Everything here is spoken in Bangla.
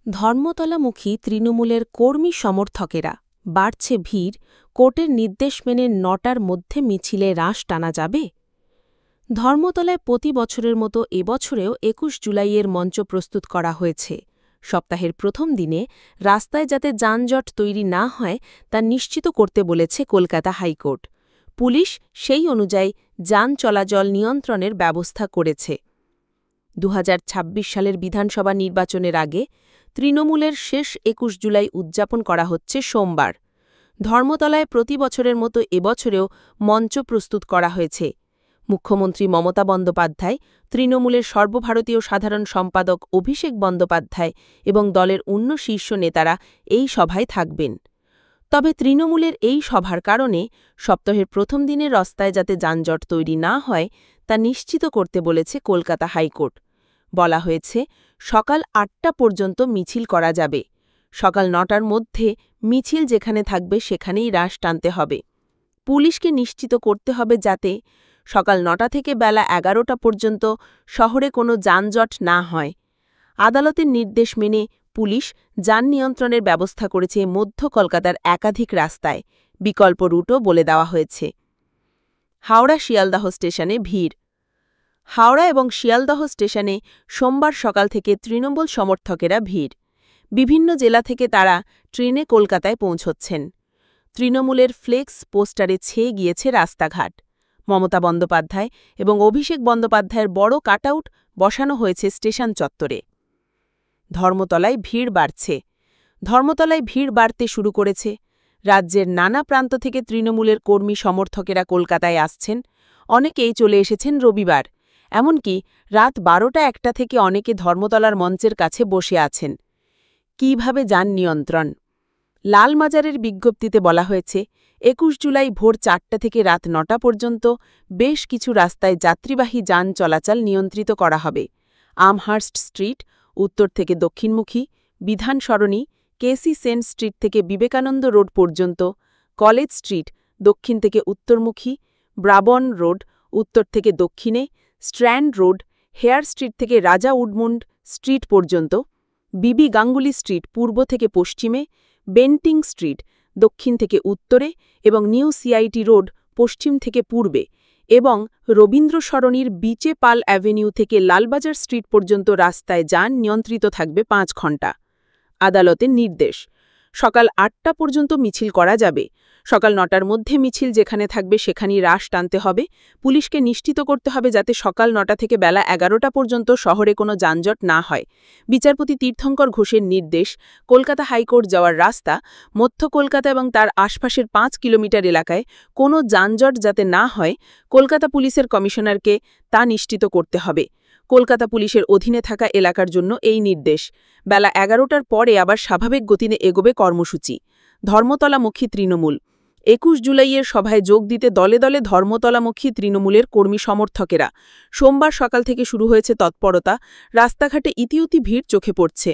ধর্মতলামুখী তৃণমূলের কর্মী সমর্থকেরা বাড়ছে ভিড়। কোর্টের নির্দেশ মেনে ৯টার মধ্যে মিছিলে রাশ টানা যাবে। ধর্মতলায় প্রতি বছরের মতো এবছরেও ২১ জুলাইয়ের মঞ্চ প্রস্তুত করা হয়েছে। সপ্তাহের প্রথম দিনে রাস্তায় যাতে যানজট তৈরি না হয় তা নিশ্চিত করতে বলেছে কলকাতা হাইকোর্ট। পুলিশ সেই অনুযায়ী যান চলাচল নিয়ন্ত্রণের ব্যবস্থা করেছে। ২০২৬ সালের বিধানসভা নির্বাচনের আগে তৃণমূলের শেষ ২১ জুলাই উদযাপন করা হচ্ছে সোমবার। ধর্মতলায় প্রতি বছরের মতো এবছরেও মঞ্চ প্রস্তুত করা হয়েছে। মুখ্যমন্ত্রী মমতা বন্দ্যোপাধ্যায়, তৃণমূলের সর্বভারতীয় সাধারণ সম্পাদক অভিষেক বন্দ্যোপাধ্যায় এবং দলের অন্য শীর্ষ নেতারা এই সভায় থাকবেন। তবে তৃণমূলের এই সভার কারণে সপ্তাহের প্রথম দিনে রাস্তায় যাতে যানজট তৈরি না হয় তা নিশ্চিত করতে বলেছে কলকাতা হাইকোর্ট। বলা হয়েছে, সকাল ৮টা পর্যন্ত মিছিল করা যাবে। সকাল ৯টার মধ্যে মিছিল যেখানে থাকবে সেখানেই রাশ টানতে হবে। পুলিশকে নিশ্চিত করতে হবে যাতে সকাল ৯টা থেকে বেলা ১১টা পর্যন্ত শহরে কোনো যানজট না হয়। আদালতের নির্দেশ মেনে পুলিশ যান নিয়ন্ত্রণের ব্যবস্থা করেছে মধ্য কলকাতার একাধিক রাস্তায়। বিকল্প রুটও বলে দেওয়া হয়েছে। হাওড়া শিয়ালদহ স্টেশনে ভিড়। হাওড়া এবং শিয়ালদহ স্টেশনে সোমবার সকাল থেকে তৃণমূল সমর্থকেরা ভিড়। বিভিন্ন জেলা থেকে তারা ট্রেনে কলকাতায় পৌঁছচ্ছেন। তৃণমূলের ফ্লেক্স পোস্টারে ছেয়ে গিয়েছে রাস্তাঘাট। মমতা বন্দ্যোপাধ্যায় এবং অভিষেক বন্দ্যোপাধ্যায়ের বড় কাটআউট বসানো হয়েছে স্টেশন চত্বরে। ধর্মতলায় ভিড় বাড়ছে। ধর্মতলায় ভিড় বাড়তে শুরু করেছে। রাজ্যের নানা প্রান্ত থেকে তৃণমূলের কর্মী সমর্থকেরা কলকাতায় আসছেন। অনেকেই চলে এসেছেন রবিবার। এমনকি রাত ১২টা-১টা থেকে অনেকে ধর্মতলার মঞ্চের কাছে বসে আছেন। কিভাবে যান নিয়ন্ত্রণ? লালমাজারের বিজ্ঞপ্তিতে বলা হয়েছে, ২১ জুলাই ভোর ৪টা থেকে রাত ৯টা পর্যন্ত বেশ কিছু রাস্তায় যাত্রীবাহী যান চলাচল নিয়ন্ত্রিত করা হবে। আমহার্স্ট স্ট্রিট উত্তর থেকে দক্ষিণমুখী, বিধান সরণি, কেসি সেন স্ট্রিট থেকে বিবেকানন্দ রোড পর্যন্ত, কলেজ স্ট্রিট দক্ষিণ থেকে উত্তরমুখী, ব্রাবন রোড উত্তর থেকে দক্ষিণে, স্ট্র্যান্ড রোড, হেয়ার স্ট্রিট থেকে রাজা উডমুন্ড স্ট্রিট পর্যন্ত, বিবি গাঙ্গুলি স্ট্রিট পূর্ব থেকে পশ্চিমে, বেন্টিং স্ট্রিট দক্ষিণ থেকে উত্তরে এবং নিউ সিআইটি রোড পশ্চিম থেকে পূর্বে এবং রবীন্দ্র সরণির বিচে পাল অ্যাভিনিউ থেকে লালবাজার স্ট্রিট পর্যন্ত রাস্তায় যান নিয়ন্ত্রিত থাকবে ৫ ঘণ্টা। আদালতের নির্দেশ, সকাল ৮টা পর্যন্ত মিছিল করা যাবে। সকাল ৯টার মধ্যে মিছিল যেখানে থাকবে সেখানেই রাশ টানতে হবে। পুলিশকে নিশ্চিত করতে হবে যাতে সকাল ৯টা থেকে বেলা ১১টা পর্যন্ত শহরে কোনো যানজট না হয়। বিচারপতি তীর্থঙ্কর ঘোষের নির্দেশ, কলকাতা হাইকোর্ট যাওয়ার রাস্তা মধ্য কলকাতা এবং তার আশপাশের ৫ কিলোমিটার এলাকায় কোনো যানজট যাতে না হয় কলকাতা পুলিশের কমিশনারকে তা নিশ্চিত করতে হবে। কলকাতা পুলিশের অধীনে থাকা এলাকার জন্য এই নির্দেশ। বেলা ১১টার পরে আবার স্বাভাবিক গতিতে এগোবে কর্মসূচি। ধর্মতলামুখী তৃণমূল। ২১ জুলাইয়ের সভায় যোগ দিতে দলে দলে ধর্মতলামুখী তৃণমূলের কর্মী সমর্থকেরা। সোমবার সকাল থেকে শুরু হয়েছে তৎপরতা। রাস্তাঘাটে ইতিউতি ভিড় চোখে পড়ছে।